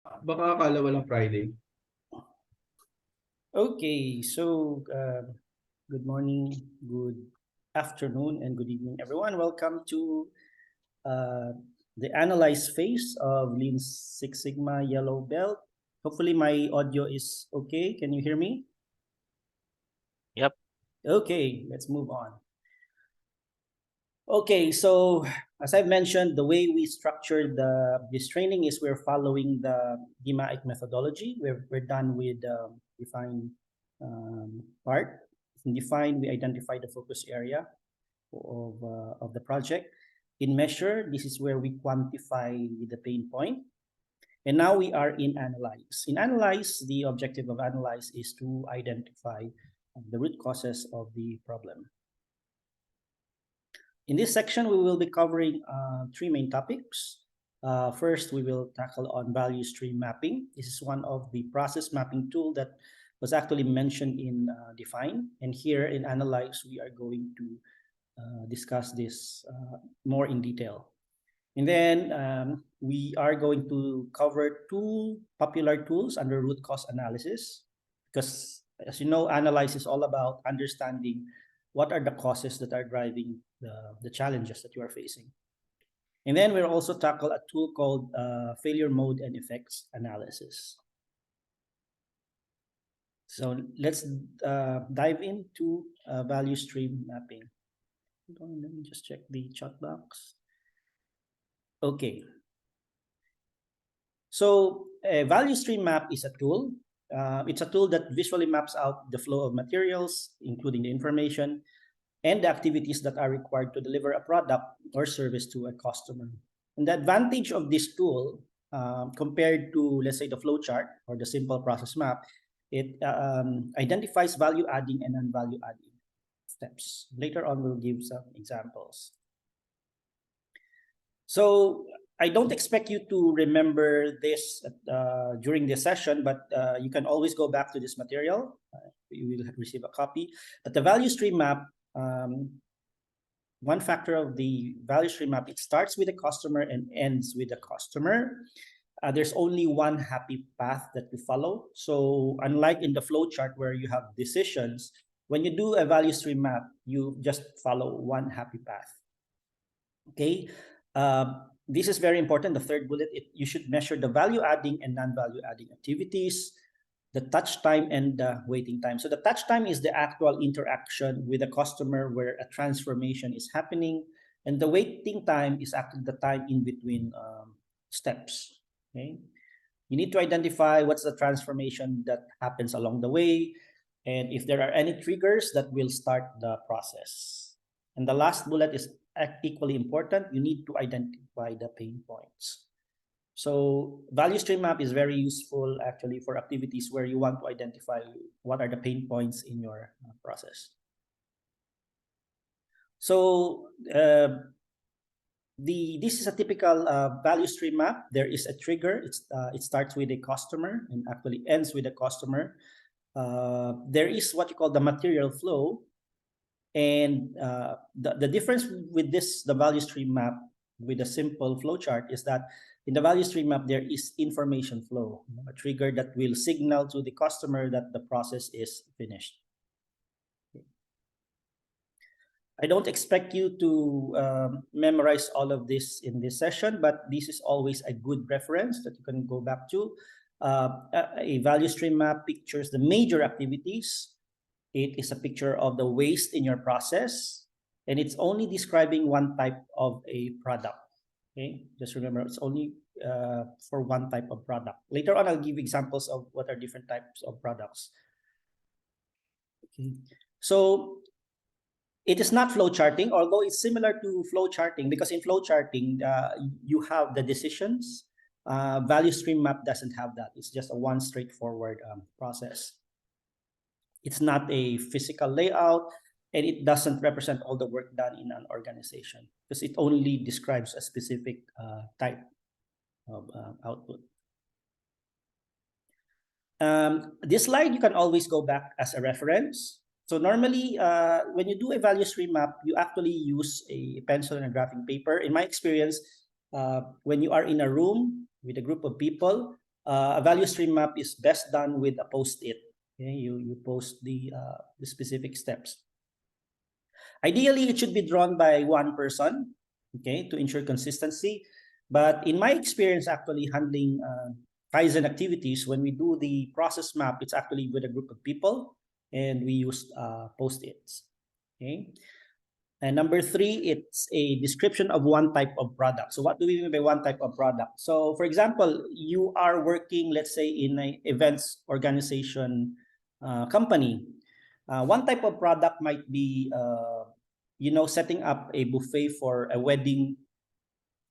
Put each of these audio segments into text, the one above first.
Baka akala walang Friday. Okay, so good morning, good afternoon, and good evening, everyone. Welcome to the analyze phase of Lean Six Sigma Yellow Belt. Hopefully, my audio is okay. Can you hear me? Yep. Okay, let's move on. Okay, so as I've mentioned, the way we structured this training is we're following the DMAIC methodology. We're done with define part. In define, we identify the focus area of the project. In measure, this is where we quantify the pain point. And now we are in analyze. In analyze, the objective of analyze is to identify the root causes of the problem. In this section, we will be covering three main topics. First, we will tackle on value stream mapping. This is one of the process mapping tool that was actually mentioned in Define. And here in Analyze, we are going to discuss this more in detail. And then we are going to cover two popular tools under root cause analysis, because as you know, Analyze is all about understanding what are the causes that are driving the challenges that you are facing. And then we'll also tackle a tool called failure mode and effects analysis. So let's dive into value stream mapping. Let me just check the chat box. Okay. So a value stream map is a tool. It's a tool that visually maps out the flow of materials, including the information, and the activities that are required to deliver a product or service to a customer. And the advantage of this tool compared to, let's say, the flow chart or the simple process map, it identifies value adding and non-value adding steps. Later on, we'll give some examples. So I don't expect you to remember this during this session, but you can always go back to this material. You will receive a copy. But the value stream map, one factor of the value stream map, it starts with the customer and ends with the customer. There's only one happy path that we follow. So unlike in the flow chart where you have decisions, when you do a value stream map, you just follow one happy path. Okay. This is very important. The third bullet, you should measure the value adding and non-value adding activities, the touch time and the waiting time. So the touch time is the actual interaction with the customer where a transformation is happening, and the waiting time is actually the time in between steps. Okay, you need to identify what's the transformation that happens along the way, and if there are any triggers that will start the process. And the last bullet is equally important. You need to identify the pain points. So value stream map is very useful actually for activities where you want to identify what are the pain points in your process. So this is a typical value stream map. There is a trigger. It starts with a customer and actually ends with a customer. There is what you call the material flow. And the difference with the value stream map with a simple flow chart is that in the value stream map, there is information flow, a trigger that will signal to the customer that the process is finished. I don't expect you to memorize all of this in this session, but this is always a good reference that you can go back to. A value stream map pictures the major activities. It is a picture of the waste in your process, and it's only describing one type of a product. Okay, just remember it's only for one type of product. Later on, I'll give examples of what are different types of products. Okay, so it is not flow charting, although it's similar to flow charting, because in flow charting, you have the decisions. Value stream map doesn't have that. It's just a one straightforward process. It's not a physical layout, and it doesn't represent all the work done in an organization because it only describes a specific type of output. This slide, you can always go back as a reference. So normally, when you do a value stream map, you actually use a pencil and a graphing paper. In my experience, when you are in a room with a group of people, a value stream map is best done with a post-it. Okay, you post the specific steps. Ideally, it should be drawn by one person, okay, to ensure consistency. But in my experience, actually handling Kaizen activities, when we do the process map, it's actually with a group of people, and we use post-its. Okay. And number 3, it's a description of one type of product. So what do we mean by one type of product? So for example, you are working, let's say, in an events organization company. One type of product might be, setting up a buffet for a wedding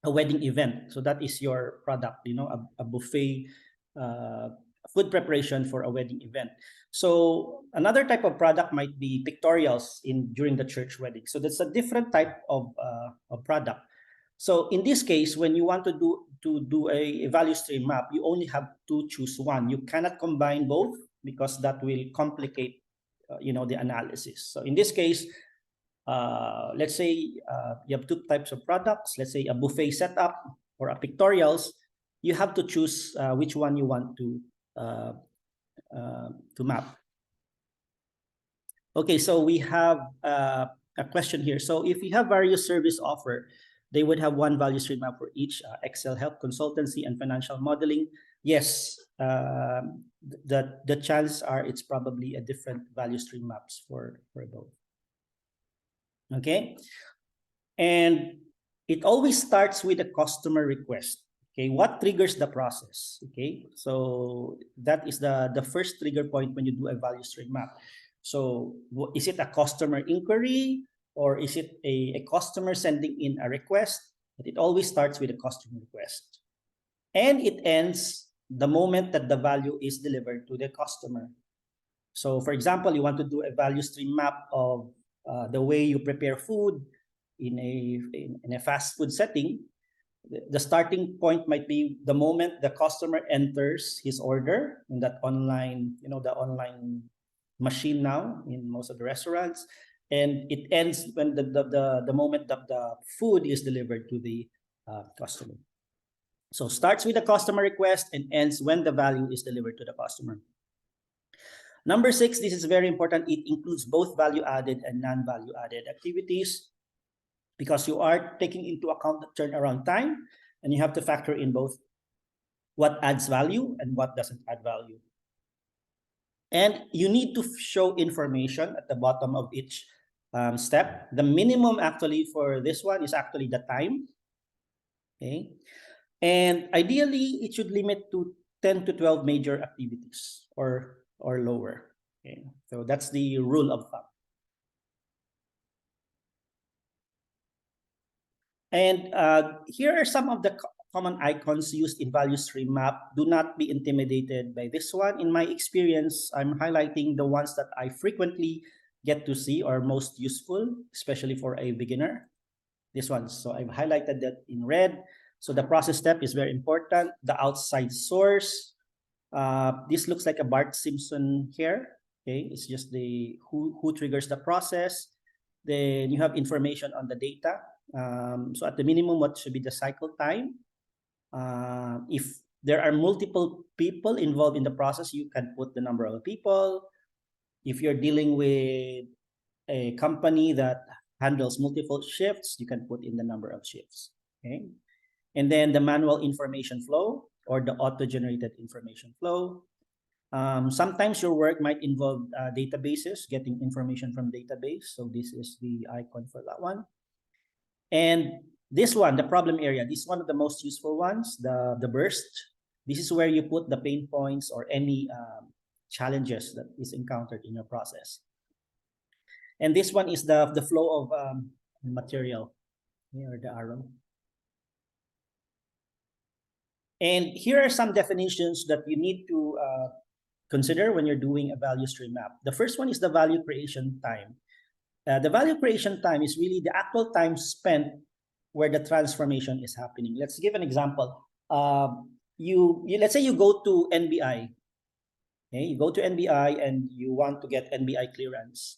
event. So that is your product, a buffet food preparation for a wedding event. So another type of product might be pictorials during the church wedding. So that's a different type of product. So in this case, when you want to do a value stream map, you only have to choose one. You cannot combine both because that will complicate the analysis. So in this case, let's say you have 2 types of products. Let's say a buffet setup or a pictorials. You have to choose which one you want to map. Okay, so we have a question here. So if you have various service offer, they would have one value stream map for each: Excel help, consultancy, and financial modeling. Yes, the chances are it's probably a different value stream maps for both. Okay, and it always starts with a customer request. Okay, what triggers the process? Okay, so that is the first trigger point when you do a value stream map. So is it a customer inquiry, or is it a customer sending in a request? But it always starts with a customer request, and it ends the moment that the value is delivered to the customer. So for example, you want to do a value stream map of the way you prepare food in a fast food setting. The starting point might be the moment the customer enters his order in that online, the online machine now in most of the restaurants, and it ends when the moment that the food is delivered to the customer. So starts with the customer request and ends when the value is delivered to the customer. Number 6, this is very important. It includes both value-added and non-value-added activities, because you are taking into account the turnaround time, and you have to factor in both what adds value and what doesn't add value. And you need to show information at the bottom of each step. The minimum actually for this one is actually the time. Okay, and ideally it should limit to 10 to 12 major activities or lower. Okay, so that's the rule of thumb. And here are some of the common icons used in value stream map. Do not be intimidated by this one. In my experience, I'm highlighting the ones that I frequently get to see are most useful, especially for a beginner. This one. So I've highlighted that in red. So the process step is very important. The outside source. This looks like a Bart Simpson here. Okay, it's just the who triggers the process. Then you have information on the data. So at the minimum, what should be the cycle time? If there are multiple people involved in the process, you can put the number of people. If you're dealing with a company that handles multiple shifts, you can put in the number of shifts. Okay, and then the manual information flow or the auto-generated information flow. Sometimes your work might involve databases, getting information from database. So this is the icon for that one. And this one, the problem area, this is one of the most useful ones, the burst. This is where you put the pain points or any challenges that is encountered in your process. And this one is the flow of material, here, the arrow. And here are some definitions that you need to consider when you're doing a value stream map. The first one is the value creation time. The value creation time is really the actual time spent where the transformation is happening. Let's give an example. Let's say you go to NBI. Okay, you go to NBI and you want to get NBI clearance.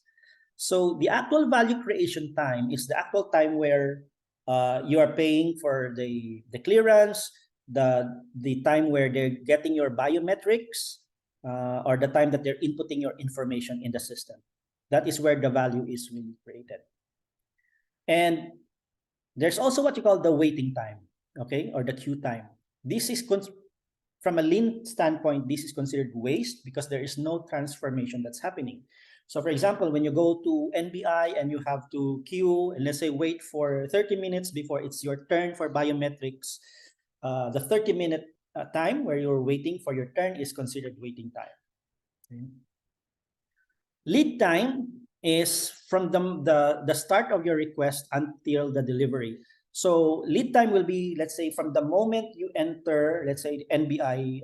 So the actual value creation time is the actual time where you are paying for the clearance. the time where they're getting your biometrics or the time that they're inputting your information in the system. That is where the value is really created. And there's also what you call the waiting time, okay, or the queue time. This is from a lean standpoint, this is considered waste because there is no transformation that's happening. So for example, when you go to NBI and you have to queue and let's say wait for 30 minutes before it's your turn for biometrics, the 30-minute time where you're waiting for your turn is considered waiting time. Okay. Lead time is from the start of your request until the delivery. So lead time will be, let's say, from the moment you enter, let's say, the NBI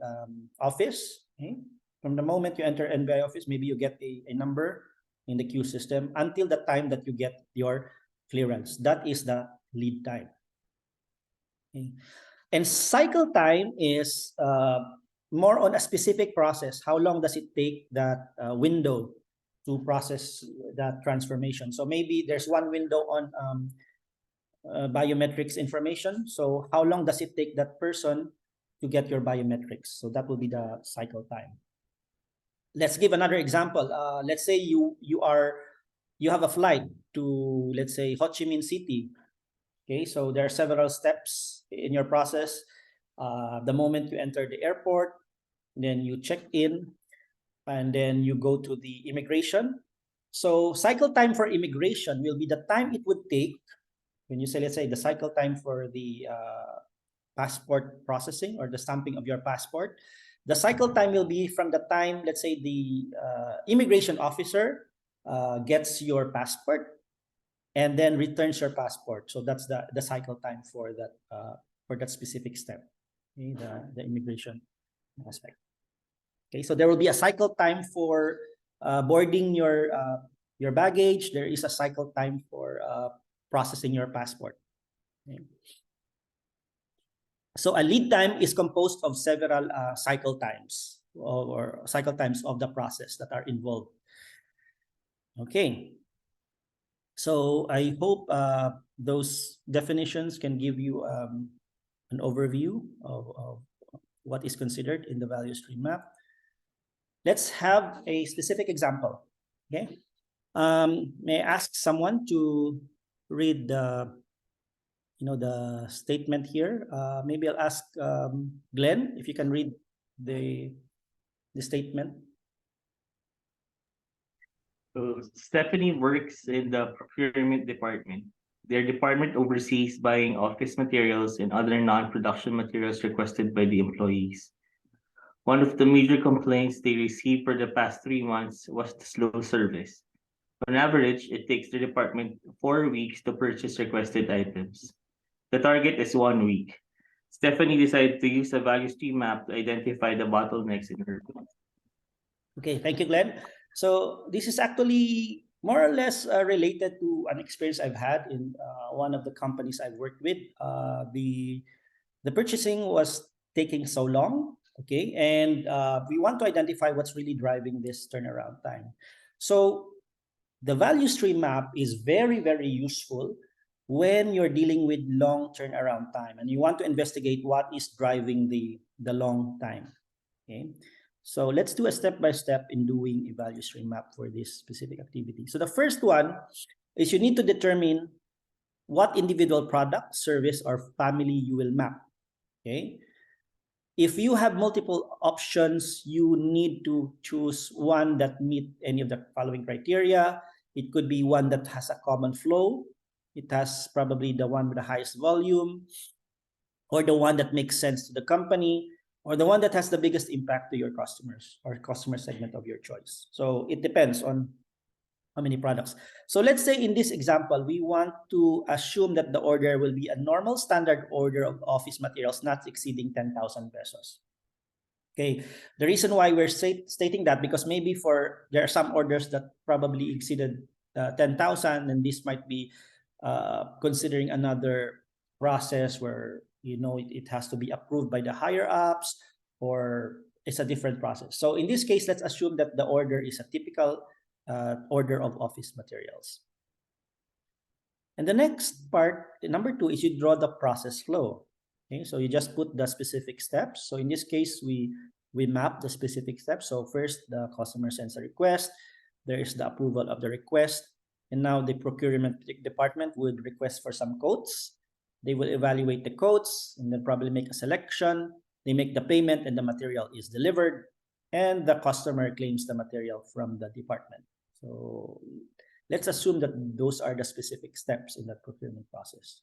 office. Okay? From the moment you enter NBI office, maybe you get a number in the queue system until the time that you get your clearance. That is the lead time. Okay? And cycle time is more on a specific process. How long does it take that window to process that transformation? So maybe there's one window on biometrics information. So how long does it take that person to get your biometrics? So that will be the cycle time. Let's give another example. Let's say you have a flight to, let's say, Ho Chi Minh City. Okay, so there are several steps in your process. The moment you enter the airport, then you check in, and then you go to the immigration. So cycle time for immigration will be the time it would take when you say, let's say, the cycle time for the passport processing or the stamping of your passport. The cycle time will be from the time, let's say, the immigration officer gets your passport and then returns your passport. So that's the cycle time for that specific step, okay, the immigration aspect. Okay, so there will be a cycle time for boarding your baggage. There is a cycle time for processing your passport. Okay. So a lead time is composed of several cycle times or cycle times of the process that are involved. Okay. So I hope those definitions can give you an overview of what is considered in the value stream map. Let's have a specific example. Okay. May I ask someone to read the statement here? Maybe I'll ask Glenn if you can read the statement. So Stephanie works in the procurement department. Their department oversees buying office materials and other non-production materials requested by the employees. One of the major complaints they received for the past 3 months was the slow service. On average, it takes the department 4 weeks to purchase requested items. The target is 1 week. Stephanie decided to use a value stream map to identify the bottlenecks in her business. Okay, thank you, Glenn. So this is actually more or less related to an experience I've had in one of the companies I've worked with. The purchasing was taking so long, okay, and we want to identify what's really driving this turnaround time. So the value stream map is very, very useful when you're dealing with long turnaround time and you want to investigate what is driving the long time. Okay, so let's do a step-by-step in doing a value stream map for this specific activity. So the first one is you need to determine what individual product, service, or family you will map. Okay, if you have multiple options, you need to choose one that meet any of the following criteria. It could be one that has a common flow. It has probably the one with the highest volume, or the one that makes sense to the company, or the one that has the biggest impact to your customers or customer segment of your choice. So it depends on how many products. So let's say in this example, we want to assume that the order will be a normal standard order of office materials not exceeding 10,000 pesos. Okay, the reason why we're stating that because maybe there are some orders that probably exceeded 10,000, and this might be considering another process where it has to be approved by the higher ups, or it's a different process. So in this case, let's assume that the order is a typical order of office materials. And the next part, number 2, is you draw the process flow. Okay, so you just put the specific steps. So in this case, we map the specific steps. So first, the customer sends a request. There is the approval of the request. And now the procurement department would request for some quotes. They will evaluate the quotes and then probably make a selection. They make the payment and the material is delivered. And the customer claims the material from the department. So let's assume that those are the specific steps in that procurement process.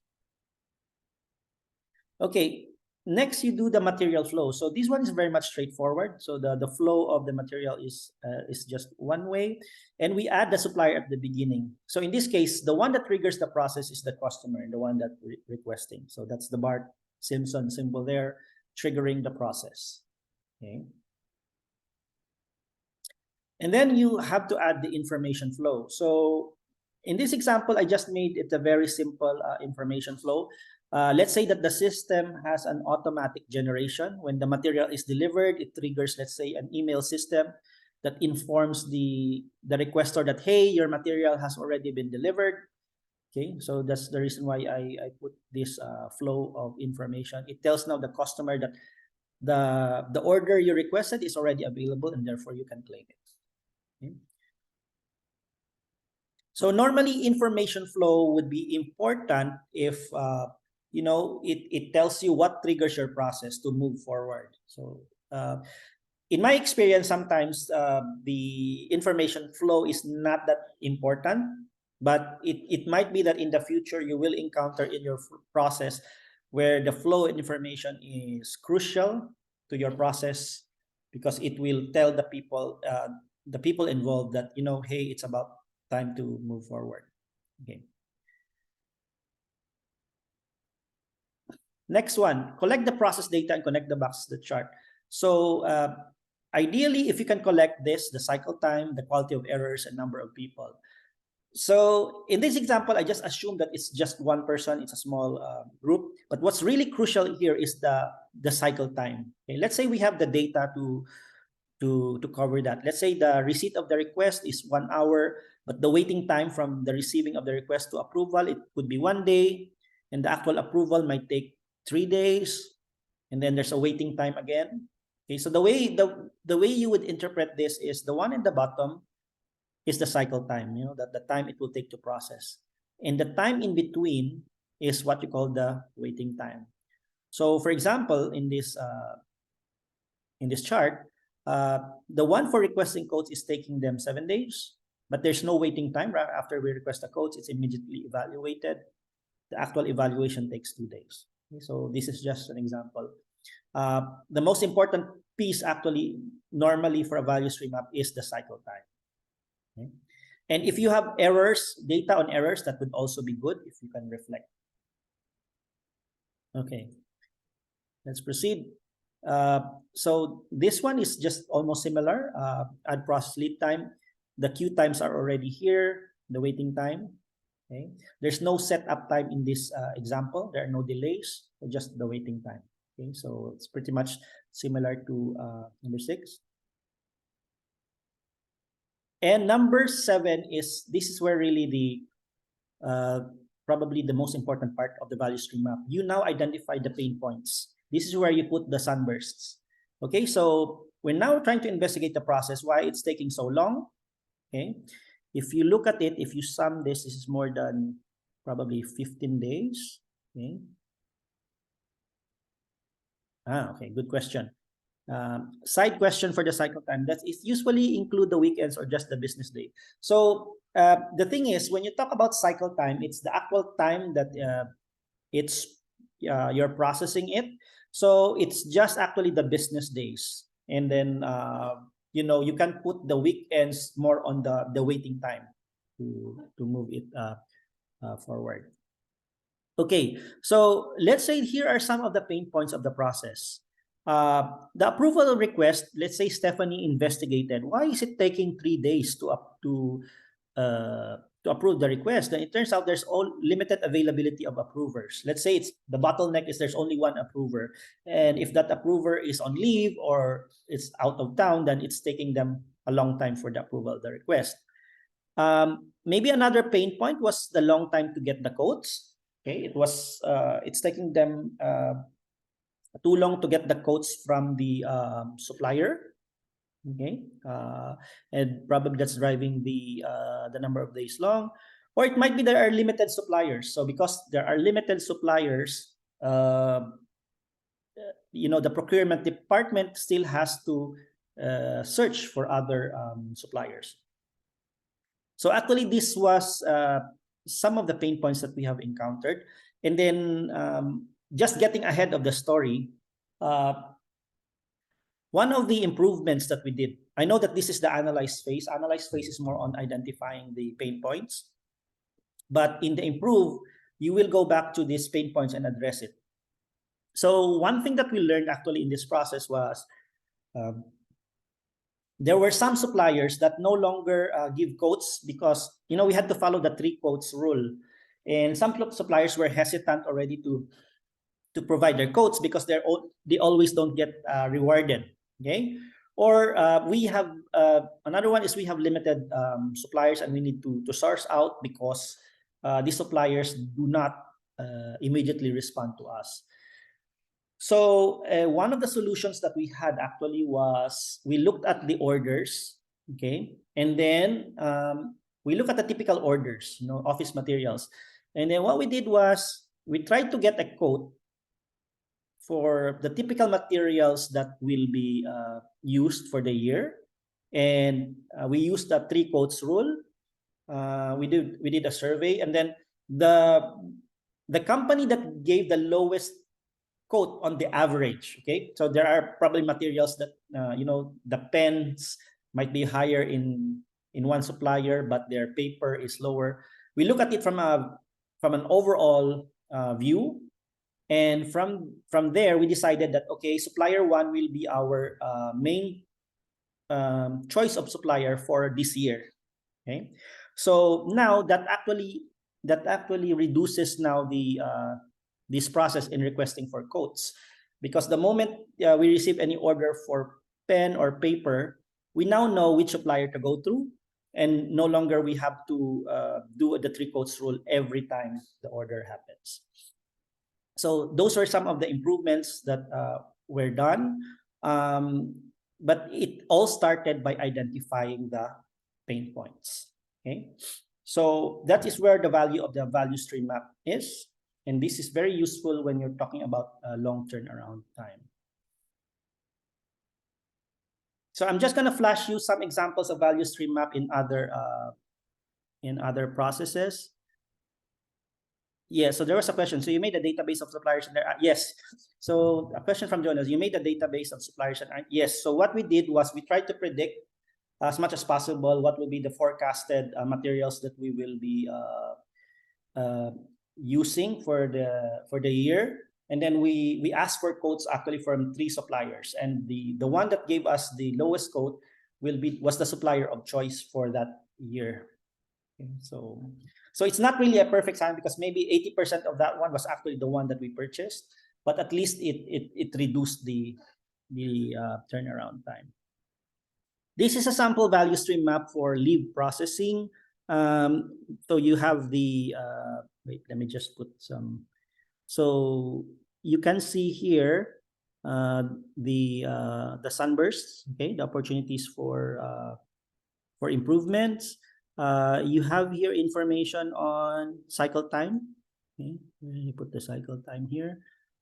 Okay, next you do the material flow. So this one is very much straightforward. So the flow of the material is just one way, and we add the supplier at the beginning. So in this case, the one that triggers the process is the customer, and the one that requesting. So that's the Bart Simpson symbol there, triggering the process. Okay. And then you have to add the information flow. So in this example, I just made it a very simple information flow. Let's say that the system has an automatic generation. When the material is delivered, it triggers, let's say, an email system that informs the requester that, hey, your material has already been delivered. Okay, so that's the reason why I put this flow of information. It tells now the customer that the order you requested is already available, and therefore you can claim it. Okay. So normally information flow would be important if you know, it tells you what triggers your process to move forward. So in my experience, sometimes the information flow is not that important, but it might be that in the future you will encounter in your process where the flow information is crucial to your process, because it will tell the people involved that, you know, hey, it's about time to move forward. Okay. Next one, collect the process data and connect the box to the chart. So ideally, if you can collect this, the cycle time, the quality of errors, and number of people. So in this example, I just assume that it's just one person, it's a small group. But what's really crucial here is the cycle time. Okay, let's say we have the data to cover that. Let's say the receipt of the request is 1 hour, but the waiting time from the receiving of the request to approval, it could be 1 day, and the actual approval might take 3 days, and then there's a waiting time again. Okay, so the way you would interpret this is the one in the bottom is the cycle time, you know, that the time it will take to process, and the time in between is what you call the waiting time. So for example, in this chart, the one for requesting quotes is taking them 7 days, but there's no waiting time. Right after we request the quotes, it's immediately evaluated. The actual evaluation takes 2 days. Okay, so this is just an example. The most important piece actually normally for a value stream map is the cycle time. Okay? And if you have errors, data on errors, that would also be good if you can reflect. Okay, let's proceed. So this one is just almost similar. Add process lead time. The queue times are already here, the waiting time. Okay, there's no setup time in this example. There are no delays, just the waiting time. Okay, so it's pretty much similar to number 6. And number 7 is, this is where really the probably the most important part of the value stream map. You now identify the pain points. This is where you put the sunbursts. Okay, so we're now trying to investigate the process, why it's taking so long. Okay, if you look at it, if you sum this, this is more than probably 15 days. Okay. Okay, good question. Side question for the cycle time, that is usually include the weekends or just the business day. So the thing is, when you talk about cycle time, it's the actual time that you're processing it. So it's just actually the business days, and then you know, you can put the weekends more on the waiting time to move it forward. Okay, so let's say here are some of the pain points of the process. The approval request, let's say Stephanie investigated. Why is it taking 3 days to approve the request? Then it turns out there's all limited availability of approvers. Let's say it's the bottleneck is there's only one approver, and if that approver is on leave or it's out of town, then it's taking them a long time for the approval of the request. Maybe another pain point was the long time to get the quotes. Okay, it's taking them too long to get the quotes from the supplier. Okay, and probably that's driving the number of days long. Or it might be there are limited suppliers. So because there are limited suppliers, the procurement department still has to search for other suppliers. So actually, this was some of the pain points that we have encountered. And then just getting ahead of the story, one of the improvements that we did, I know that this is the analyze phase. Analyze phase is more on identifying the pain points. But in the improve, you will go back to these pain points and address it. So one thing that we learned actually in this process was there were some suppliers that no longer give quotes because, we had to follow the 3 quotes rule. And some suppliers were hesitant already to provide their quotes because they always don't get rewarded. Okay. Or we have another one is we have limited suppliers and we need to source out because these suppliers do not immediately respond to us. So one of the solutions that we had actually was we looked at the orders, okay, and then we look at the typical orders, office materials, and then what we did was we tried to get a quote for the typical materials that will be used for the year, and we used the 3 quotes rule. We did a survey, and then the company that gave the lowest quote on the average, okay, so there are probably materials that the pens might be higher in one supplier, but their paper is lower. We look at it from an overall view, and from there we decided that okay, supplier 1 will be our main choice of supplier for this year. Okay, so now that actually reduces now this process in requesting for quotes, because the moment we receive any order for pen or paper, we now know which supplier to go through, and no longer we have to do the 3 quotes rule every time the order happens. So those are some of the improvements that were done, but it all started by identifying the pain points. Okay, so that is where the value of the value stream map is. And this is very useful when you're talking about long turnaround time. So I'm just going to flash you some examples of value stream map in other processes. Yeah, so there was a question. So you made a database of suppliers and there. Yes. So a question from Jonas. You made a database of suppliers and yes. So what we did was we tried to predict as much as possible what will be the forecasted materials that we will be using for the year, and then we asked for quotes actually from 3 suppliers, and the one that gave us the lowest quote was the supplier of choice for that year. Okay, so it's not really a perfect science because maybe 80% of that one was actually the one that we purchased, but at least it reduced the turnaround time. This is a sample value stream map for leave processing. So you have the wait, let me just put some. So you can see here the sunbursts, okay, the opportunities for improvements. You have here information on cycle time. Okay, you put the cycle time here.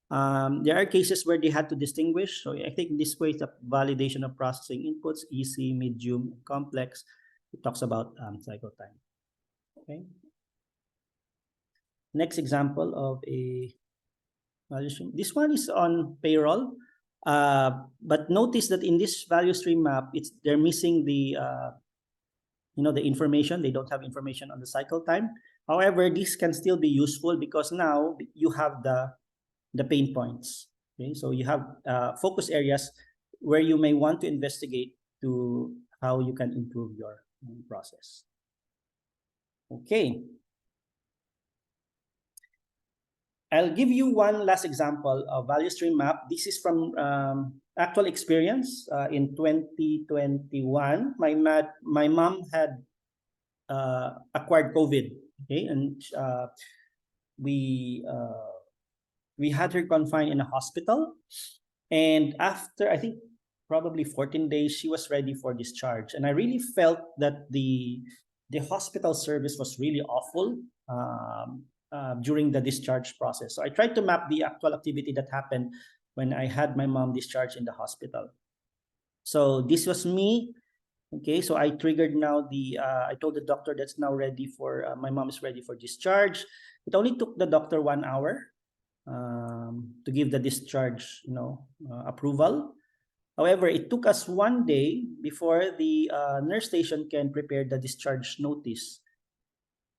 There are cases where they had to distinguish. So I think this way the validation of processing inputs, easy, medium, complex. It talks about cycle time. Okay. Next example of a value stream. This one is on payroll, but notice that in this value stream map, they're missing the the information. They don't have information on the cycle time. However, this can still be useful because now you have the pain points. Okay, so you have focus areas where you may want to investigate to how you can improve your process. Okay. I'll give you one last example of value stream map. This is from actual experience in 2021. My mom had acquired COVID. Okay, and we we had her confined in a hospital, and after, I think, probably 14 days, she was ready for discharge. And I really felt that the hospital service was really awful during the discharge process. So I tried to map the actual activity that happened when I had my mom discharged in the hospital. So this was me. Okay, so I triggered now I told the doctor that's now ready for, my mom is ready for discharge. It only took the doctor 1 hour to give the discharge, approval. However, it took us 1 day before the nurse station can prepare the discharge notice.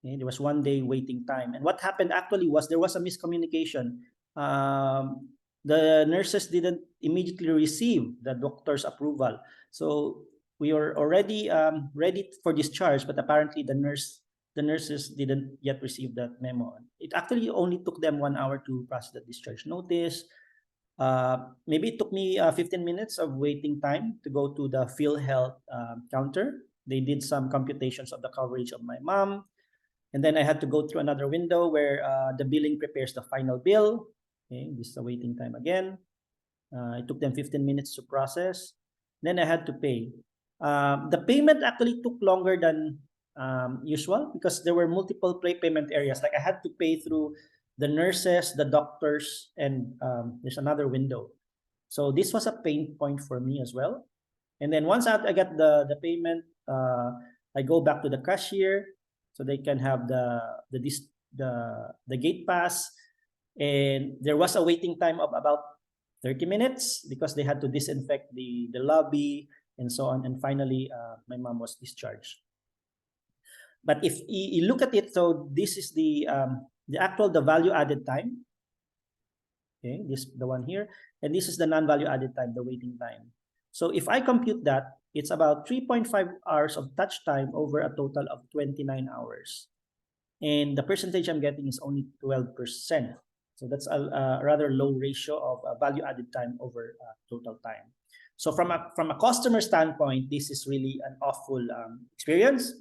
Okay, there was 1 day waiting time. And what happened actually was there was a miscommunication. The nurses didn't immediately receive the doctor's approval. So we were already ready for discharge, but apparently the nurses didn't yet receive that memo. It actually only took them 1 hour to process the discharge notice. Maybe it took me 15 minutes of waiting time to go to the PhilHealth counter. They did some computations of the coverage of my mom. And then I had to go through another window where the billing prepares the final bill. Okay, this is the waiting time again. It took them 15 minutes to process. Then I had to pay. The payment actually took longer than usual because there were multiple payment areas. Like I had to pay through the nurses, the doctors, and there's another window. So this was a pain point for me as well. And then once I got the payment, I go back to the cashier so they can have the gate pass. And there was a waiting time of about 30 minutes because they had to disinfect the lobby and so on. And finally, my mom was discharged. But if you look at it, so this is the value added time. Okay, this the one here, and this is the non-value added time, the waiting time. So if I compute that, it's about 3.5 hours of touch time over a total of 29 hours. And the percentage I'm getting is only 12%. So that's a rather low ratio of value added time over total time. So from a customer standpoint, this is really an awful experience.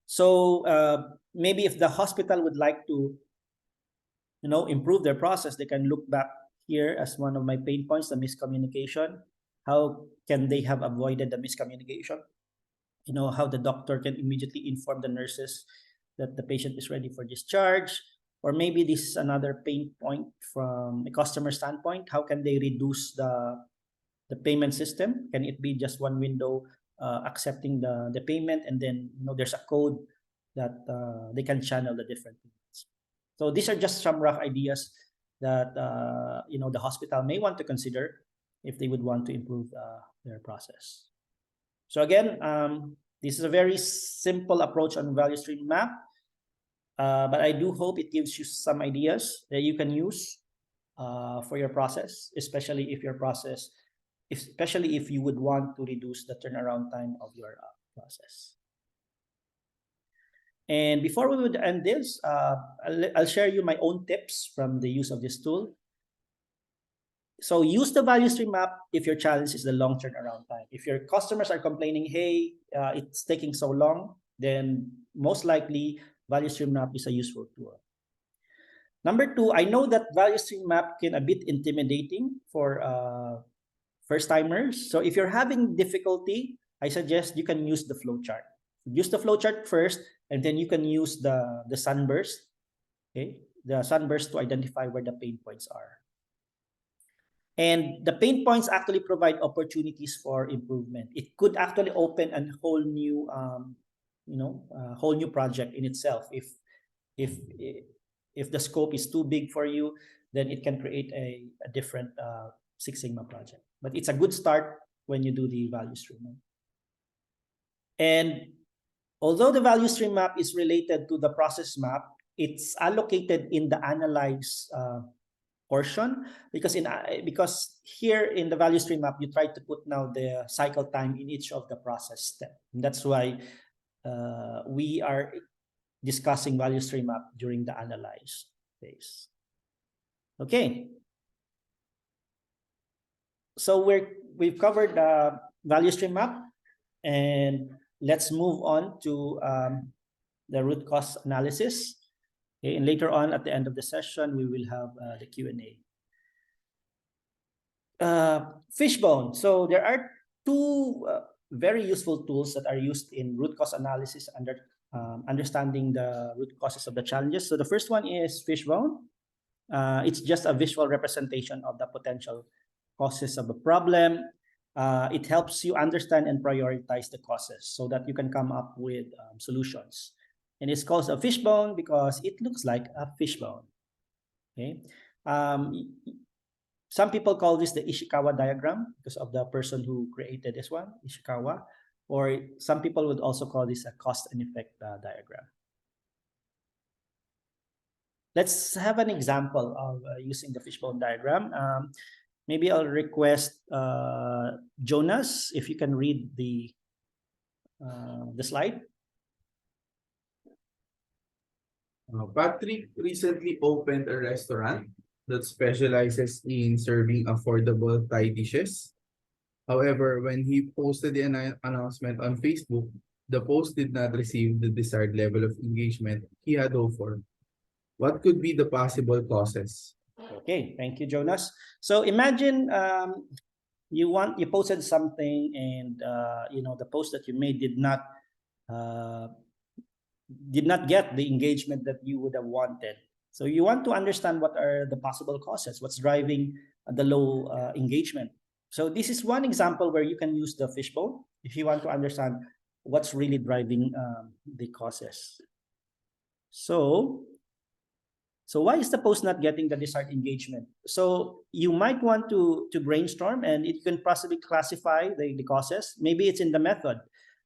So maybe if the hospital would like to, improve their process, they can look back here as one of my pain points, the miscommunication. How can they have avoided the miscommunication? How the doctor can immediately inform the nurses that the patient is ready for discharge. Or maybe this is another pain point from a customer standpoint. How can they reduce the payment system? Can it be just one window accepting the payment, and then there's a code that they can channel the different payments? So these are just some rough ideas that the hospital may want to consider if they would want to improve their process. So again, this is a very simple approach on value stream map, but I do hope it gives you some ideas that you can use for your process, especially if you would want to reduce the turnaround time of your process. And before we would end this, I'll share you my own tips from the use of this tool. So use the value stream map if your challenge is the long turnaround time. If your customers are complaining, hey, it's taking so long, then most likely value stream map is a useful tool. Number two, I know that value stream map can a bit intimidating for first timers. So if you're having difficulty, I suggest you can use the flowchart. Use the flowchart first, and then you can use the sunburst. Okay, the sunburst to identify where the pain points are. And the pain points actually provide opportunities for improvement. It could actually open a whole new, whole new project in itself. If the scope is too big for you, then it can create a different Six Sigma project. But it's a good start when you do the value stream. And although the value stream map is related to the process map, it's allocated in the analyze portion because here in the value stream map, you try to put now the cycle time in each of the process step. And that's why we are discussing value stream map during the analyze phase. Okay. So we've covered the value stream map, and let's move on to the root cause analysis. Okay, and later on at the end of the session, we will have the Q&A. Fishbone. So there are two very useful tools that are used in root cause analysis under understanding the root causes of the challenges. So the first one is Fishbone. It's just a visual representation of the potential causes of a problem. It helps you understand and prioritize the causes so that you can come up with solutions. And it's called a fishbone because it looks like a fishbone. Okay. Some people call this the Ishikawa diagram because of the person who created this one, Ishikawa. Or some people would also call this a cause and effect diagram. Let's have an example of using the fishbone diagram. Maybe I'll request Jonas, if you can read the slide. Patrick recently opened a restaurant that specializes in serving affordable Thai dishes. However, when he posted the announcement on Facebook, the post did not receive the desired level of engagement he had hoped for. What could be the possible causes? Okay, thank you, Jonas. So imagine you posted something and the post that you made did not get the engagement that you would have wanted. So you want to understand what are the possible causes, what's driving the low engagement. So this is one example where you can use the fishbone if you want to understand what's really driving the causes. So why is the post not getting the desired engagement? So you might want to brainstorm, and it can possibly classify the causes. Maybe it's in the method.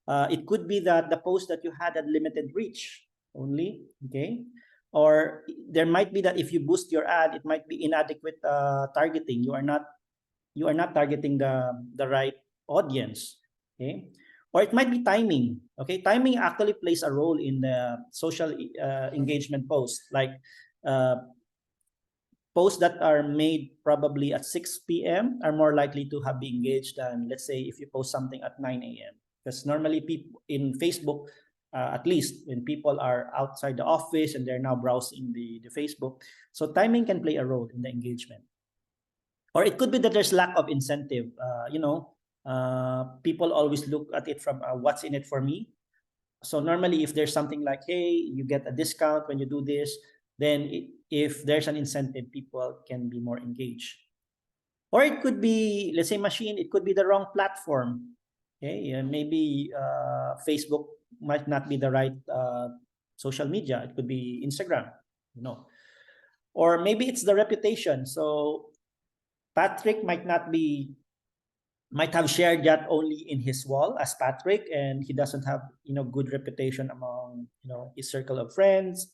It could be that the post that you had limited reach only, okay? Or there might be that if you boost your ad, it might be inadequate targeting. You are not targeting the right audience, okay? Or it might be timing, okay? Timing actually plays a role in the social engagement post, like posts that are made probably at 6 p.m. are more likely to have been engaged than, let's say, if you post something at 9 a.m. Because normally people in Facebook, at least when people are outside the office and they're now browsing the Facebook, so timing can play a role in the engagement. Or it could be that there's lack of incentive. People always look at it from what's in it for me. So normally if there's something like, hey, you get a discount when you do this, then if there's an incentive, people can be more engaged. Or it could be, let's say machine, it could be the wrong platform. Okay, maybe Facebook might not be the right social media. It could be Instagram, or maybe it's the reputation. So Patrick might have shared that only in his wall as Patrick, and he doesn't have good reputation among his circle of friends.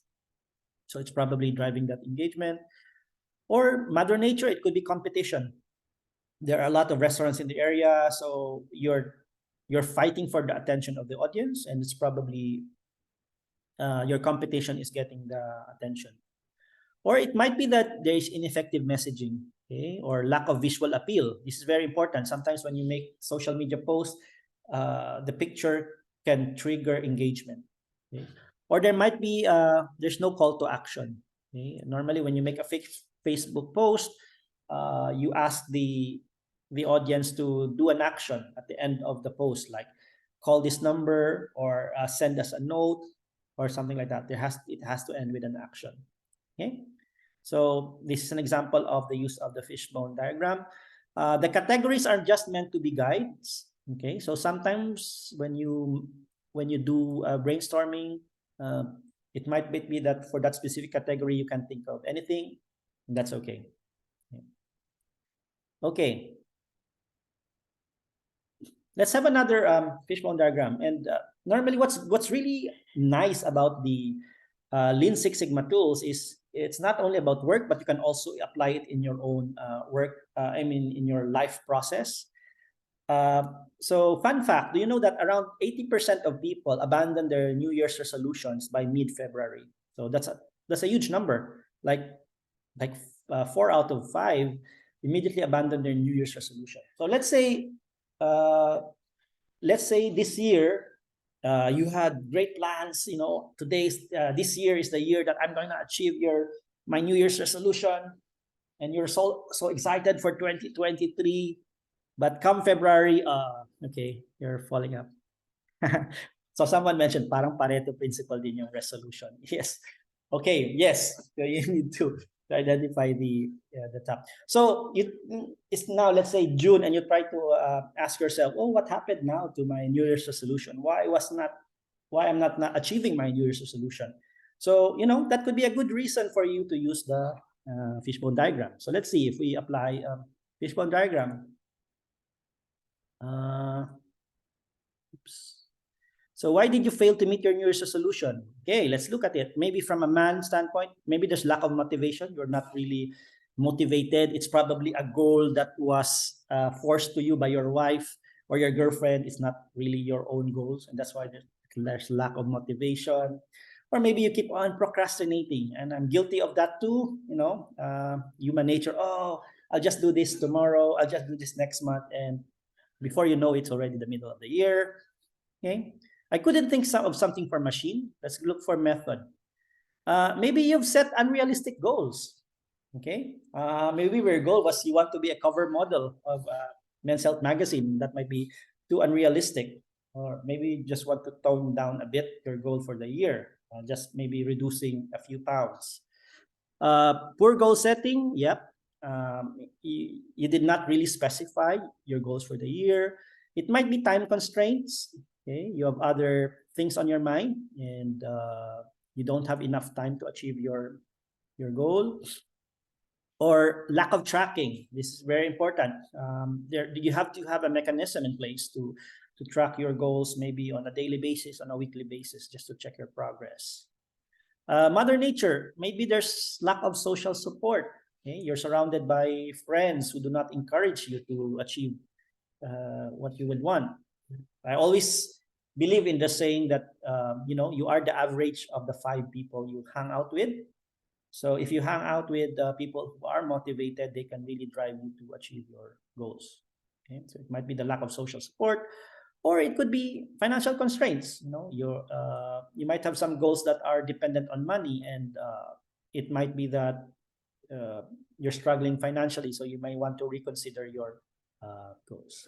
So it's probably driving that engagement. Or Mother Nature, it could be competition. There are a lot of restaurants in the area, so you're fighting for the attention of the audience, and it's probably your competition is getting the attention. Or it might be that there is ineffective messaging, okay, or lack of visual appeal. This is very important. Sometimes when you make social media posts, the picture can trigger engagement. Okay? Or there might be there's no call to action. Okay? Normally, when you make a Facebook post, you ask the audience to do an action at the end of the post, like call this number or send us a note or something like that. It has to end with an action. Okay, so this is an example of the use of the fishbone diagram. The categories are just meant to be guides. Okay, so sometimes when you do brainstorming, it might be that for that specific category you can think of anything. That's okay. Okay. Let's have another fishbone diagram. And normally what's really nice about the Lean Six Sigma tools is it's not only about work, but you can also apply it in your own work, in your life process. So fun fact, do you know that around 80% of people abandon their New Year's resolutions by mid-February? So that's a huge number. Like 4 out of 5 immediately abandon their New Year's resolution. So let's say this year You had great plans, this year is the year that I'm going to achieve my New Year's resolution, and you're so excited for 2023, but come February, okay, you're falling up. So someone mentioned parang Pareto principle din yung resolution. Yes. Okay, yes. So you need to identify the top. So it's now, let's say June, and you try to ask yourself, oh, what happened now to my New Year's resolution? Why I'm not achieving my New Year's resolution? So, that could be a good reason for you to use the fishbone diagram. So let's see if we apply fishbone diagram. Oops. So why did you fail to meet your New Year's resolution? Okay, let's look at it. Maybe from a man standpoint, maybe there's lack of motivation. You're not really motivated. It's probably a goal that was forced to you by your wife or your girlfriend. It's not really your own goals, and that's why there's lack of motivation. Or maybe you keep on procrastinating, and I'm guilty of that too. Human nature. Oh, I'll just do this tomorrow. I'll just do this next month, and before you know, it's already the middle of the year. Okay. I couldn't think of something for machine. Let's look for method. Maybe you've set unrealistic goals. Okay. Maybe your goal was you want to be a cover model of Men's Health magazine. That might be too unrealistic. Or maybe you just want to tone down a bit your goal for the year. Just maybe reducing a few pounds. Poor goal setting. Yep. You did not really specify your goals for the year. It might be time constraints. Okay, you have other things on your mind, and you don't have enough time to achieve your goal. Or lack of tracking. This is very important. You have to have a mechanism in place to track your goals, maybe on a daily basis, on a weekly basis, just to check your progress. Mother Nature. Maybe there's lack of social support. Okay? You're surrounded by friends who do not encourage you to achieve what you would want. I always believe in the saying that, you are the average of the 5 people you hang out with. So if you hang out with people who are motivated, they can really drive you to achieve your goals. Okay? So it might be the lack of social support, or it could be financial constraints. You might have some goals that are dependent on money, and it might be that you're struggling financially, so you may want to reconsider your goals.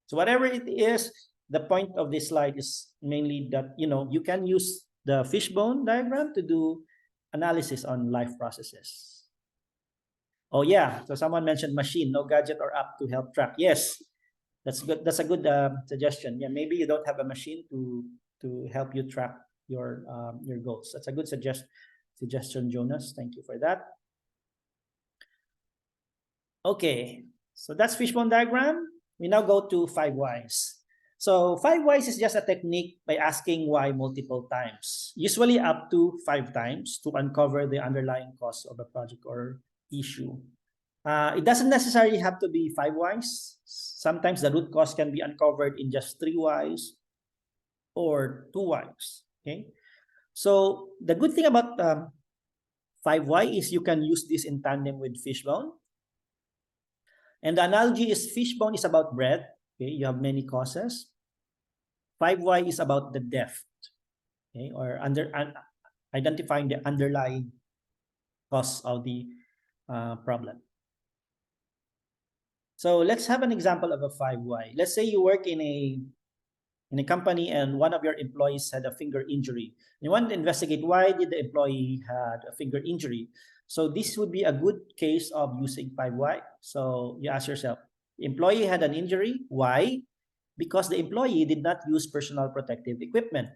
So whatever it is, the point of this slide is mainly that, you can use the fishbone diagram to do analysis on life processes. Oh yeah, so someone mentioned machine, no gadget or app to help track. Yes, that's good. That's a good suggestion. Yeah, maybe you don't have a machine to help you track your goals. That's a good suggestion, Jonas. Thank you for that. Okay, so that's fishbone diagram. We now go to 5 whys. So 5 whys is just a technique by asking why multiple times, usually up to 5 times, to uncover the underlying cause of a project or issue. It doesn't necessarily have to be 5 whys. Sometimes the root cause can be uncovered in just 3 whys or 2 whys. Okay, so the good thing about 5 why is you can use this in tandem with fishbone. And the analogy is fishbone is about bread. Okay, you have many causes. 5 why is about the depth. Okay, or identifying the underlying cause of the problem. So let's have an example of a 5 why. Let's say you work in a company and one of your employees had a finger injury. You want to investigate why did the employee had a finger injury. So this would be a good case of using 5 why. So you ask yourself, the employee had an injury. Why? Because the employee did not use personal protective equipment.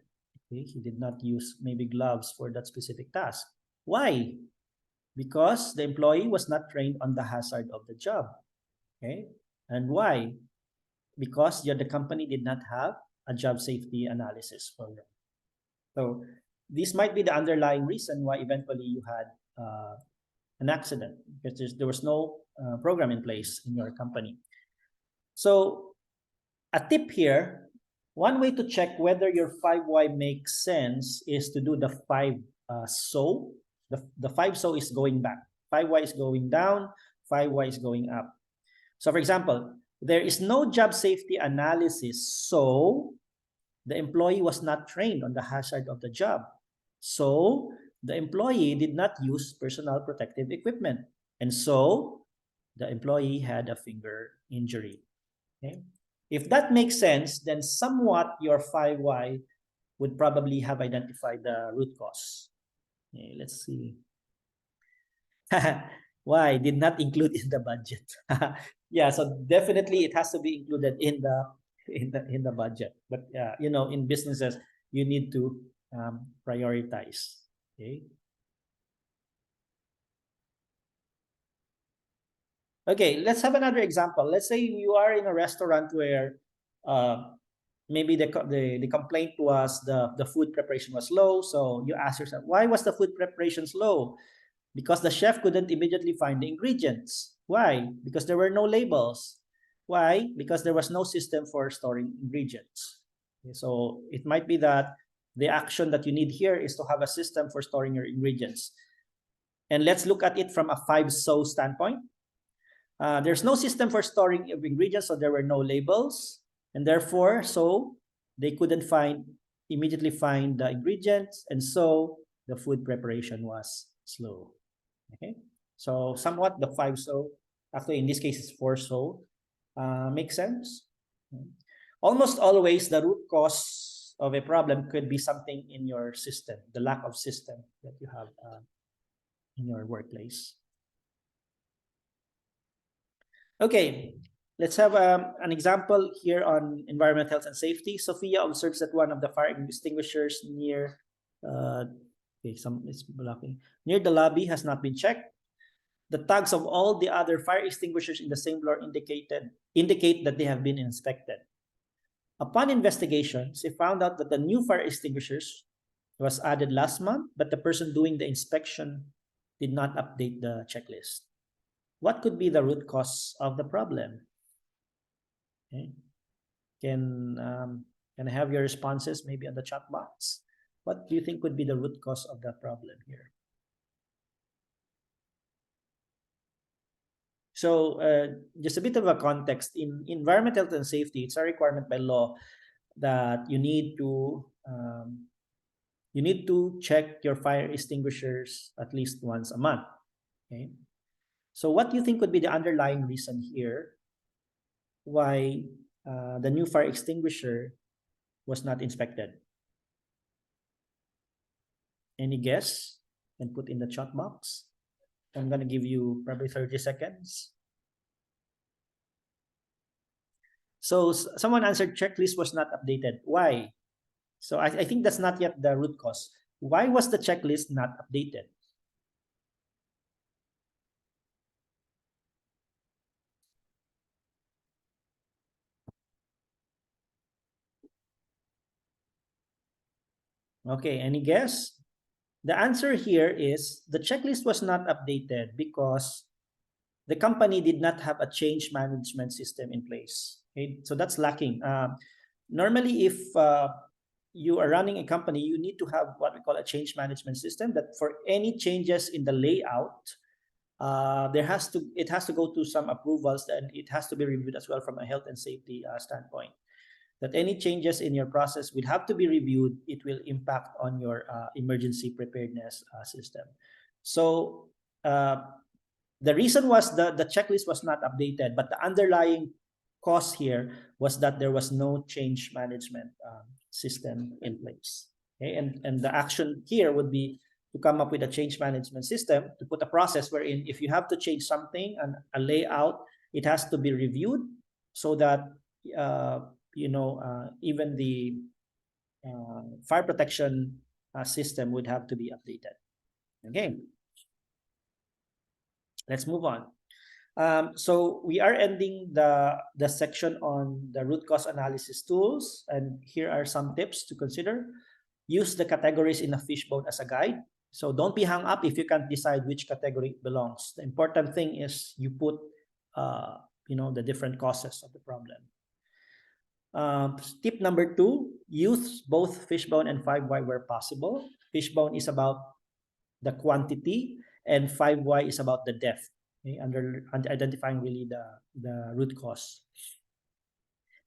Okay? He did not use maybe gloves for that specific task. Why? Because the employee was not trained on the hazard of the job. Okay? And why? Because the company did not have a job safety analysis for them. So this might be the underlying reason why eventually you had an accident, because there was no program in place in your company. So a tip here, one way to check whether your 5 why makes sense is to do the 5 so. The 5 so is going back. 5 why is going down, 5 why is going up. So for example, there is no job safety analysis, so the employee was not trained on the hazard of the job. So the employee did not use personal protective equipment. And so the employee had a finger injury. Okay? If that makes sense, then somewhat your 5Y would probably have identified the root cause. Okay, let's see. Why did not include in the budget? Yeah, so definitely it has to be included in the budget. But you know, in businesses, you need to prioritize. Okay. Okay, let's have another example. Let's say you are in a restaurant where maybe the complaint was the food preparation was low. So you ask yourself, why was the food preparation slow? Because the chef couldn't immediately find the ingredients. Why? Because there were no labels. Why? Because there was no system for storing ingredients. Okay, so it might be that the action that you need here is to have a system for storing your ingredients. And let's look at it from a 5SO standpoint. There's no system for storing ingredients, so there were no labels. And therefore, so they couldn't immediately find the ingredients. And so the food preparation was slow. Okay, so somewhat the 5SO, actually in this case it's 4SO, makes sense. Almost always the root cause of a problem could be something in your system, the lack of system that you have in your workplace. Okay, let's have an example here on environmental health and safety. Sophia observes that one of the fire extinguishers near it's blocking. Near the lobby has not been checked. The tags of all the other fire extinguishers in the same floor indicate that they have been inspected. Upon investigation, she found out that the new fire extinguishers was added last month, but the person doing the inspection did not update the checklist. What could be the root cause of the problem? Okay. Can I have your responses maybe on the chat box? What do you think would be the root cause of the problem here? So just a bit of a context. In environmental health and safety, it's a requirement by law that you need to check your fire extinguishers at least once a month. Okay. So what do you think would be the underlying reason here why the new fire extinguisher was not inspected? Any guess? And put in the chat box. I'm going to give you probably 30 seconds. So someone answered checklist was not updated. Why? So I think that's not yet the root cause. Why was the checklist not updated? Okay, any guess? The answer here is the checklist was not updated because the company did not have a change management system in place. Okay, so that's lacking. Normally, if you are running a company, you need to have what we call a change management system that for any changes in the layout, it has to go to some approvals and it has to be reviewed as well from a health and safety standpoint. That any changes in your process will have to be reviewed. It will impact on your emergency preparedness system. So the reason was the checklist was not updated, but the underlying cause here was that there was no change management system in place. Okay, and the action here would be to come up with a change management system, to put a process wherein if you have to change something and a layout, it has to be reviewed so that even the fire protection system would have to be updated. Okay, let's move on. So we are ending the section on the root cause analysis tools, and here are some tips to consider. Use the categories in a fishbone as a guide. So don't be hung up if you can't decide which category it belongs. The important thing is you put the different causes of the problem. Tip number 2, use both Fishbone and 5Y where possible. Fishbone is about the quantity and 5Y is about the depth, okay, under identifying really the root cause.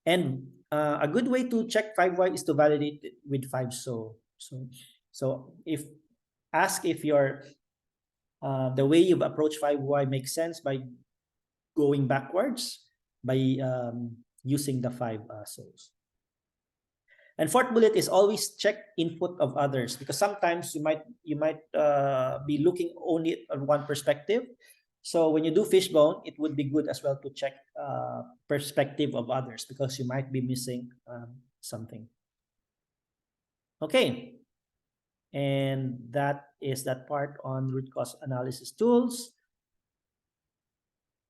And a good way to check 5Y is to validate it with 5 so if ask if your the way you've approached 5Y makes sense by going backwards by using the 5 so's. And fourth bullet is always check input of others, because sometimes you might be looking only on one perspective. So when you do Fishbone, it would be good as well to check perspective of others, because you might be missing something. Okay, and that is that part on root cause analysis tools.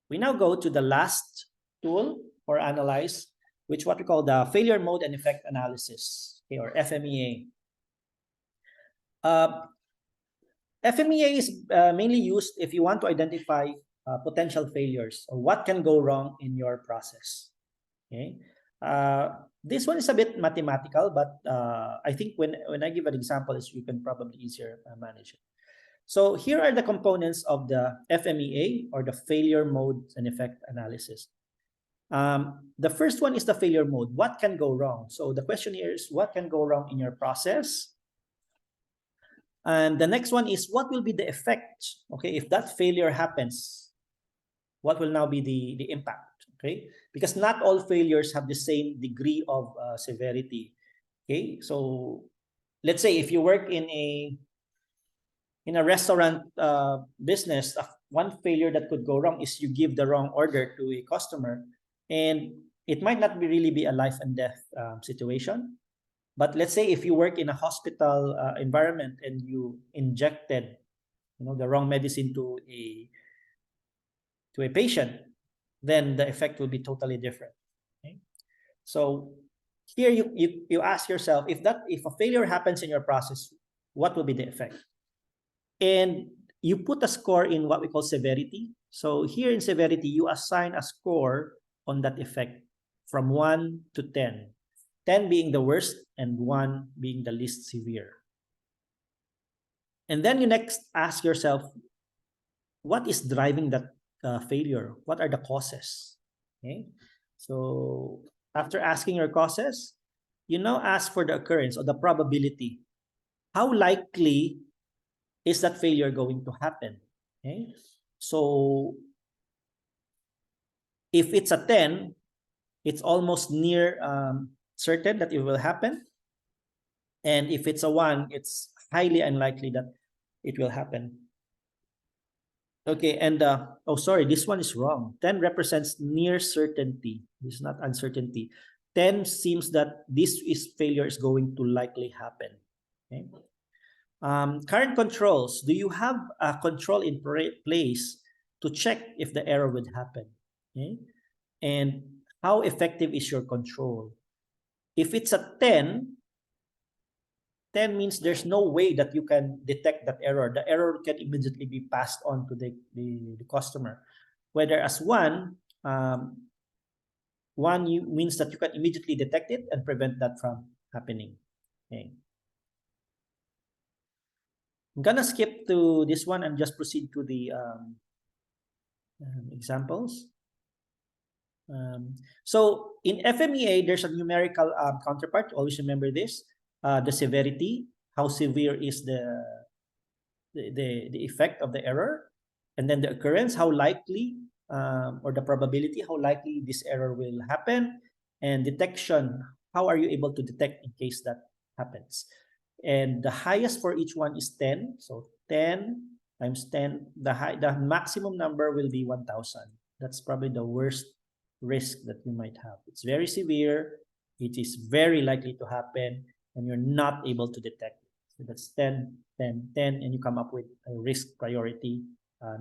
We now go to the last tool for analyze, which what we call the failure mode and effect analysis, okay, or FMEA. FMEA is mainly used if you want to identify potential failures or what can go wrong in your process. Okay, this one is a bit mathematical, but I think when I give an example, you can probably easier manage it. So here are the components of the FMEA, or the failure mode and effect analysis. The first one is the failure mode. What can go wrong? So the question here is, what can go wrong in your process? And the next one is, what will be the effect? Okay, if that failure happens, what will now be the impact? Okay, because not all failures have the same degree of severity. Okay, so let's say if you work in a restaurant business, one failure that could go wrong is you give the wrong order to a customer, and it might not really be a life and death situation. But let's say if you work in a hospital environment and you injected, the wrong medicine to a patient, then the effect will be totally different. Okay? So here you ask yourself, if a failure happens in your process, what will be the effect? And you put a score in what we call severity. So here in severity, you assign a score on that effect from 1 to 10. 10 being the worst and 1 being the least severe. And then you next ask yourself, what is driving that failure? What are the causes? Okay. So after asking your causes, you now ask for the occurrence or the probability. How likely is that failure going to happen? Okay. So if it's a 10, it's almost near certain that it will happen. And if it's a 1, it's highly unlikely that it will happen. Okay, and oh, sorry, this one is wrong. 10 represents near certainty. This is not uncertainty. 10 seems that this failure is going to likely happen. Okay. Current controls. Do you have a control in place to check if the error would happen? Okay. And how effective is your control? If it's a 10 means there's no way that you can detect that error. The error can immediately be passed on to the customer. Whereas 1 means that you can immediately detect it and prevent that from happening. Okay. I'm gonna skip to this one and just proceed to the examples. So in FMEA, there's a numerical counterpart. Always remember this. The severity, how severe is the effect of the error, and then the occurrence, how likely or the probability, how likely this error will happen, and detection, how are you able to detect in case that happens. And the highest for each one is 10. So 10 times 10, the maximum number will be 1,000. That's probably the worst risk that you might have. It's very severe. It is very likely to happen, and you're not able to detect it. So that's 10, 10, 10, and you come up with a risk priority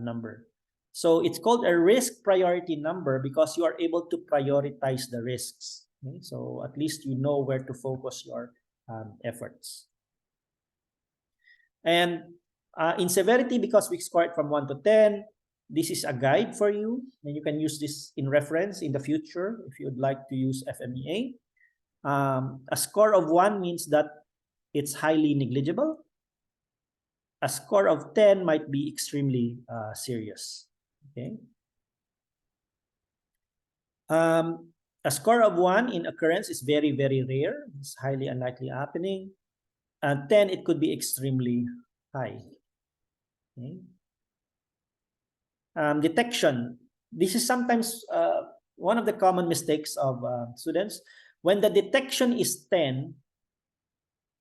number. So it's called a risk priority number because you are able to prioritize the risks. Okay? So at least you know where to focus your efforts. And in severity, because we score it from 1 to 10, this is a guide for you, and you can use this in reference in the future if you'd like to use FMEA. A score of 1 means that it's highly negligible. A score of 10 might be extremely serious. Okay. A score of 1 in occurrence is very, very rare. It's highly unlikely happening. And 10, it could be extremely high. Okay. Detection. This is sometimes one of the common mistakes of students. When the detection is 10,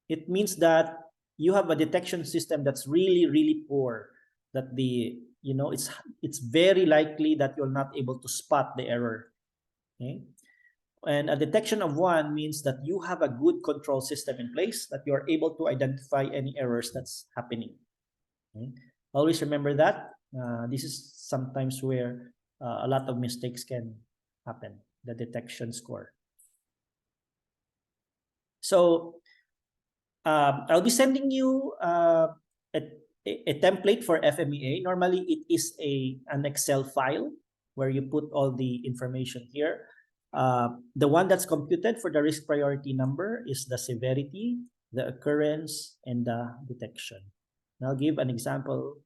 it means that you have a detection system that's really, really poor. That it's very likely that you're not able to spot the error. Okay? And a detection of 1 means that you have a good control system in place, that you're able to identify any errors that's happening. Okay? Always remember that. This is sometimes where a lot of mistakes can happen, the detection score. So I'll be sending you a template for FMEA. Normally, it is an Excel file where you put all the information here. The one that's computed for the risk priority number is the severity, the occurrence, and the detection. And I'll give an example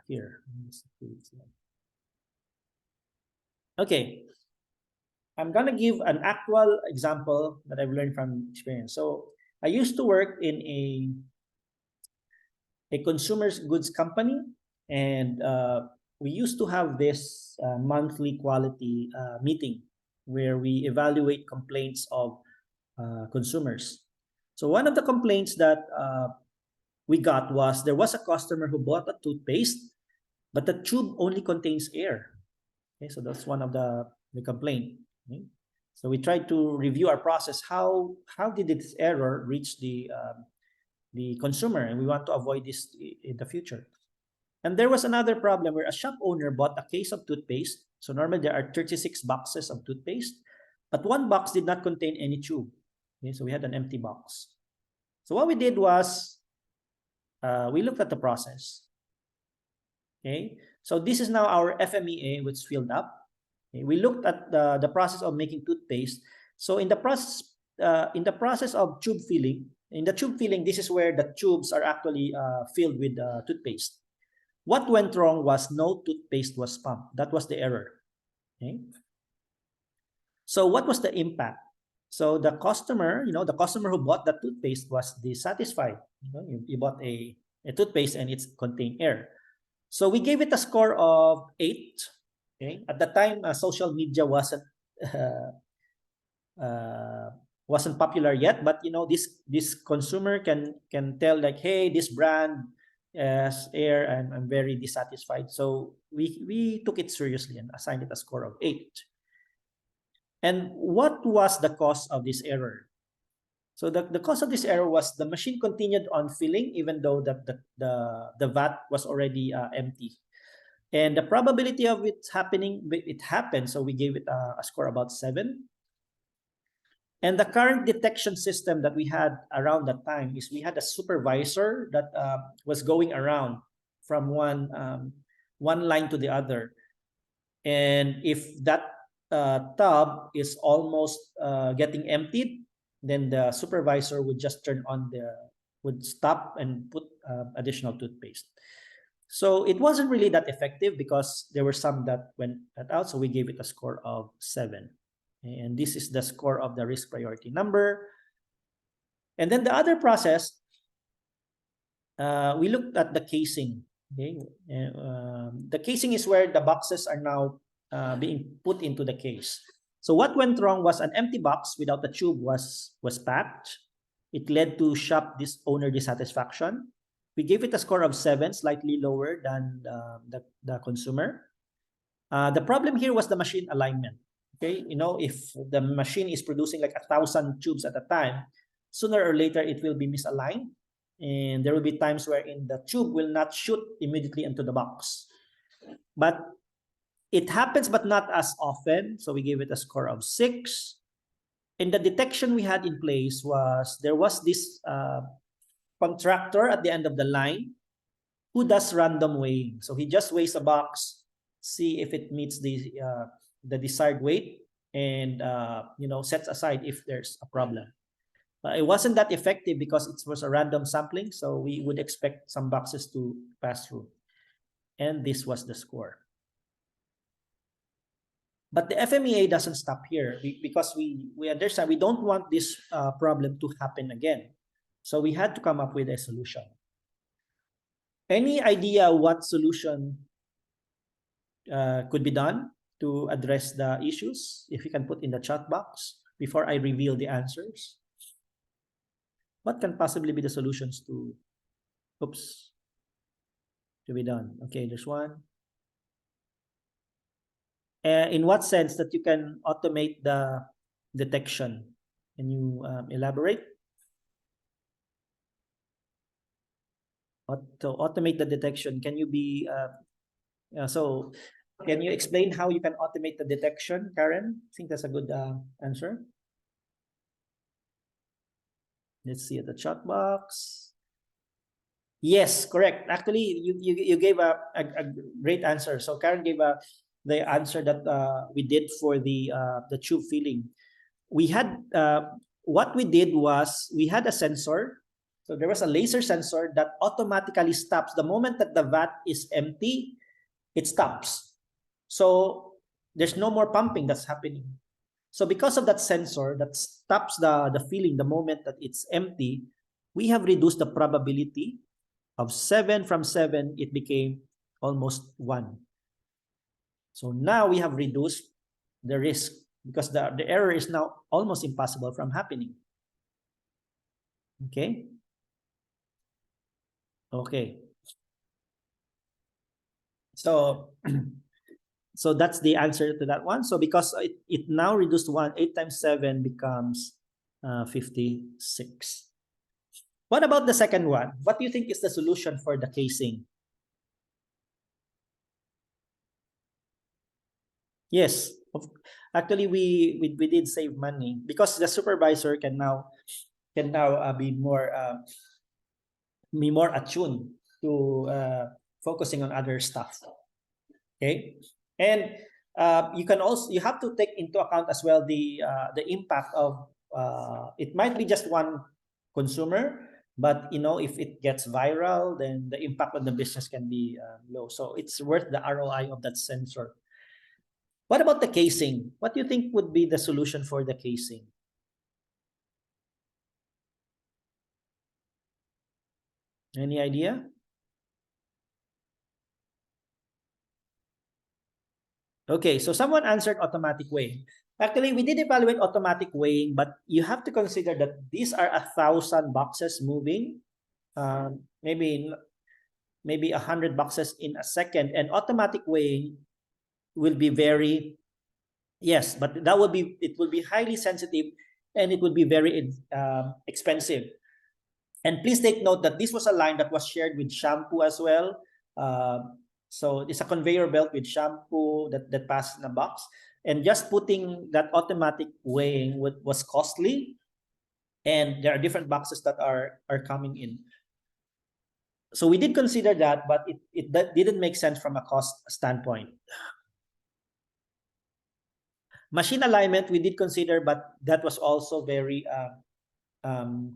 here. Okay. I'm going to give an actual example that I've learned from experience. So I used to work in a consumer goods company, and we used to have this monthly quality meeting where we evaluate complaints of consumers. So one of the complaints that we got was there was a customer who bought a toothpaste, but the tube only contains air. Okay, so that's one of the complaint. Okay? So we tried to review our process. How did this error reach the consumer, and we want to avoid this in the future. And there was another problem where a shop owner bought a case of toothpaste. So normally there are 36 boxes of toothpaste, but one box did not contain any tube. Okay, so we had an empty box. So what we did was we looked at the process. Okay, so this is now our FMEA, which filled up. Okay, we looked at the process of making toothpaste. So in the process of tube filling, this is where the tubes are actually filled with toothpaste. What went wrong was no toothpaste was pumped. That was the error. Okay. So what was the impact? So the customer, the customer who bought the toothpaste was dissatisfied. You bought a toothpaste and it contained air. So we gave it a score of 8. Okay. At the time, social media wasn't popular yet, but this consumer can tell like, hey, this brand has air, and I'm very dissatisfied. So we took it seriously and assigned it a score of 8. And what was the cause of this error? So the cause of this error was the machine continued on filling even though the vat was already empty. And the probability of it happened, so we gave it a score about 7. And the current detection system that we had around that time is we had a supervisor that was going around from one line to the other. And if that tub is almost getting emptied, then the supervisor would just would stop and put additional toothpaste. So it wasn't really that effective because there were some that went out. So we gave it a score of 7. And this is the score of the risk priority number. And then the other process, we looked at the casing. Okay, the casing is where the boxes are now being put into the case. So what went wrong was an empty box without the tube was packed. It led to shop owner dissatisfaction. We gave it a score of 7, slightly lower than the consumer. The problem here was the machine alignment. Okay, if the machine is producing like 1,000 tubes at a time, sooner or later it will be misaligned, and there will be times wherein the tube will not shoot immediately into the box. But it happens, but not as often. So we gave it a score of 6. And the detection we had in place was there was this contractor at the end of the line who does random weighing. So he just weighs a box, see if it meets the desired weight, and sets aside if there's a problem. It wasn't that effective because it was a random sampling, so we would expect some boxes to pass through. And this was the score. But the FMEA doesn't stop here because we understand we don't want this problem to happen again. So we had to come up with a solution. Any idea what solution could be done to address the issues? If you can put in the chat box before I reveal the answers. What can possibly be the solutions to be done? Okay, there's one. In what sense that you can automate the detection? Can you elaborate? To automate the detection, can you be so can you explain how you can automate the detection, Karen? I think that's a good answer. Let's see at the chat box. Yes, correct. Actually, you gave a great answer. So Karen gave the answer that we did for the tube filling. We had what we did was we had a sensor. So there was a laser sensor that automatically stops the moment that the vat is empty. It stops. So there's no more pumping that's happening. So because of that sensor that stops the filling the moment that it's empty, we have reduced the probability of 7 from 7, it became almost 1. So now we have reduced the risk because the error is now almost impossible from happening. Okay. Okay. So so that's the answer to that one. So because it now reduced 1, 8 times 7 becomes 56. What about the second one? What do you think is the solution for the casing? Yes, actually we did save money because the supervisor can now be more attuned to focusing on other stuff. Okay, and you have to take into account as well the impact of it might be just one consumer, but if it gets viral, then the impact on the business can be low. So it's worth the ROI of that sensor. What about the casing? What do you think would be the solution for the casing? Any idea? Okay, so someone answered automatic weighing. Actually, we did evaluate automatic weighing, but you have to consider that these are 1,000 boxes moving, maybe 100 boxes in a second, and automatic weighing will be very, yes, but it will be highly sensitive and it will be very expensive. And please take note that this was a line that was shared with shampoo as well. So it's a conveyor belt with shampoo that passed in a box. And just putting that automatic weighing was costly. And there are different boxes that are coming in. So we did consider that, but it didn't make sense from a cost standpoint. Machine alignment we did consider, but that was also very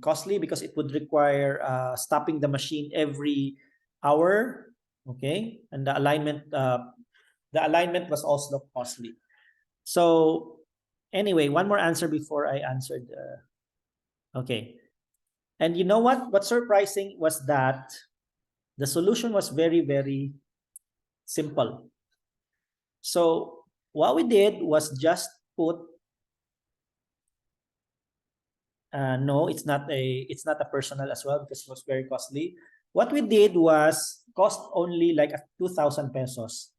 costly because it would require stopping the machine every hour. Okay, and the alignment was also costly. So anyway, one more answer before I answered. Okay, and you know what's surprising was that the solution was very, very simple. So what we did was just put no, it's not a personal as well because it was very costly. What we did was cost only like 2,000 pesos.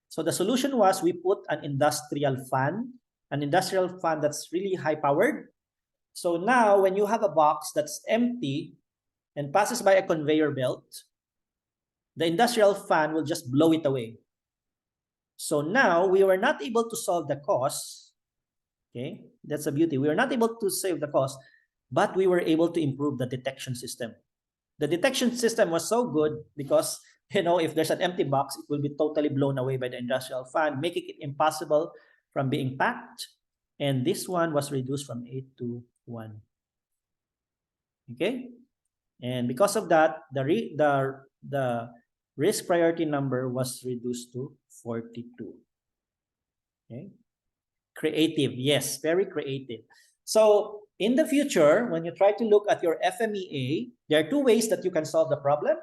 So the solution was we put an industrial fan that's really high powered. So now when you have a box that's empty and passes by a conveyor belt, the industrial fan will just blow it away. So now we were not able to solve the cost. Okay, that's a beauty. We were not able to save the cost, but we were able to improve the detection system. The detection system was so good because, if there's an empty box, it will be totally blown away by the industrial fan, making it impossible from being packed. And this one was reduced from 8 to 1. Okay? And because of that, the risk priority number was reduced to 42. Okay? Creative, yes, very creative. So in the future, when you try to look at your FMEA, there are two ways that you can solve the problem.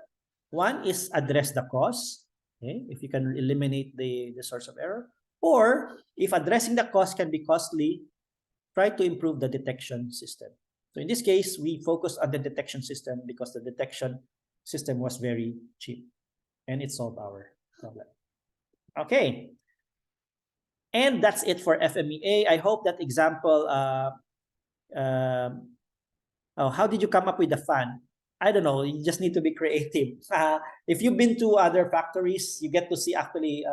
One is address the cause, okay, if you can eliminate the source of error. Or if addressing the cause can be costly, try to improve the detection system. So in this case, we focus on the detection system because the detection system was very cheap and it solved our problem. Okay. And that's it for FMEA. I hope that example, how did you come up with the fan? I don't know. You just need to be creative. If you've been to other factories, you get to see actually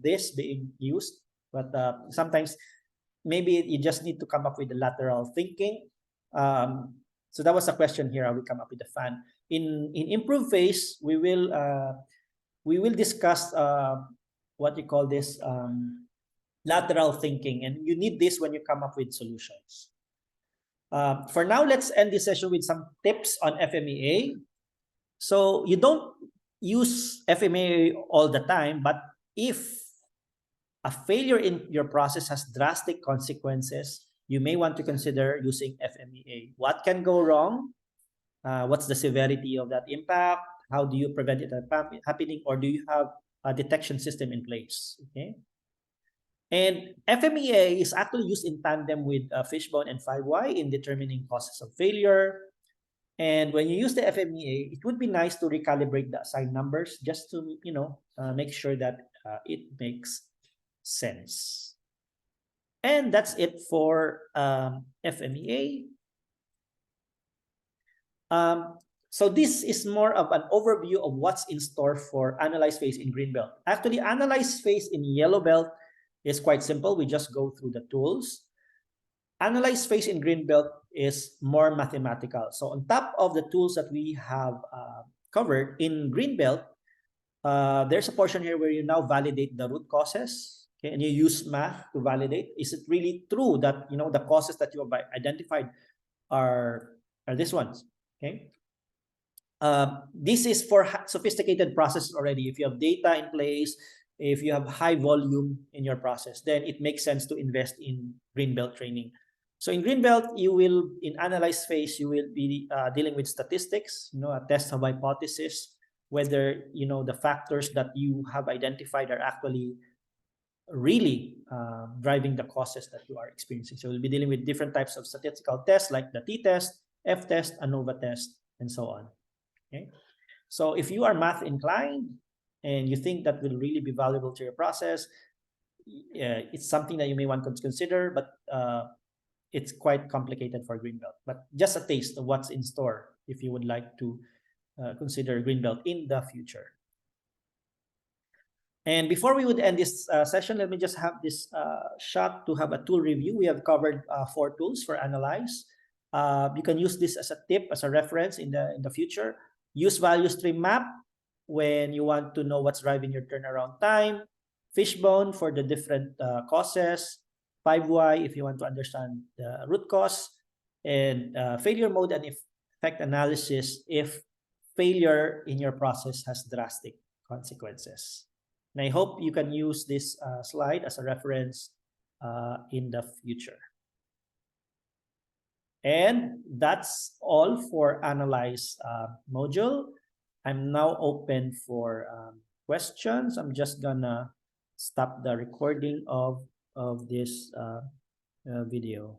this being used. But sometimes maybe you just need to come up with the lateral thinking. So that was a question here. How we come up with the fan. In improve phase, we will discuss what you call this lateral thinking, and you need this when you come up with solutions. For now, let's end this session with some tips on FMEA. So you don't use FMEA all the time, but if a failure in your process has drastic consequences, you may want to consider using FMEA. What can go wrong? What's the severity of that impact? How do you prevent it happening? Or do you have a detection system in place? Okay. And FMEA is actually used in tandem with Fishbone and 5Y in determining causes of failure. And when you use the FMEA, it would be nice to recalibrate the assigned numbers just to, make sure that it makes sense. And that's it for FMEA. So this is more of an overview of what's in store for analyze phase in green belt. Actually, analyze phase in yellow belt is quite simple. We just go through the tools. Analyze phase in green belt is more mathematical. So on top of the tools that we have covered in green belt, there's a portion here where you now validate the root causes. Okay, and you use math to validate. Is it really true that the causes that you have identified are these ones? Okay. This is for sophisticated processes already. If you have data in place, if you have high volume in your process, then it makes sense to invest in green belt training. So in green belt, you will, in analyze phase, you will be dealing with statistics, a test of hypothesis, whether the factors that you have identified are actually really driving the causes that you are experiencing. So we'll be dealing with different types of statistical tests like the t-test, f-test, ANOVA test, and so on. Okay, so if you are math inclined and you think that will really be valuable to your process, it's something that you may want to consider, but it's quite complicated for green belt. But just a taste of what's in store if you would like to consider green belt in the future. And before we would end this session, let me just have this shot to have a tool review. We have covered 4 tools for analyze. You can use this as a tip, as a reference in the future. Use value stream map when you want to know what's driving your turnaround time. Fishbone for the different causes. 5Y if you want to understand the root cause. And failure mode and effect analysis if failure in your process has drastic consequences. And I hope you can use this slide as a reference in the future. And that's all for analyze module. I'm now open for questions. I'm just gonna stop the recording of this video.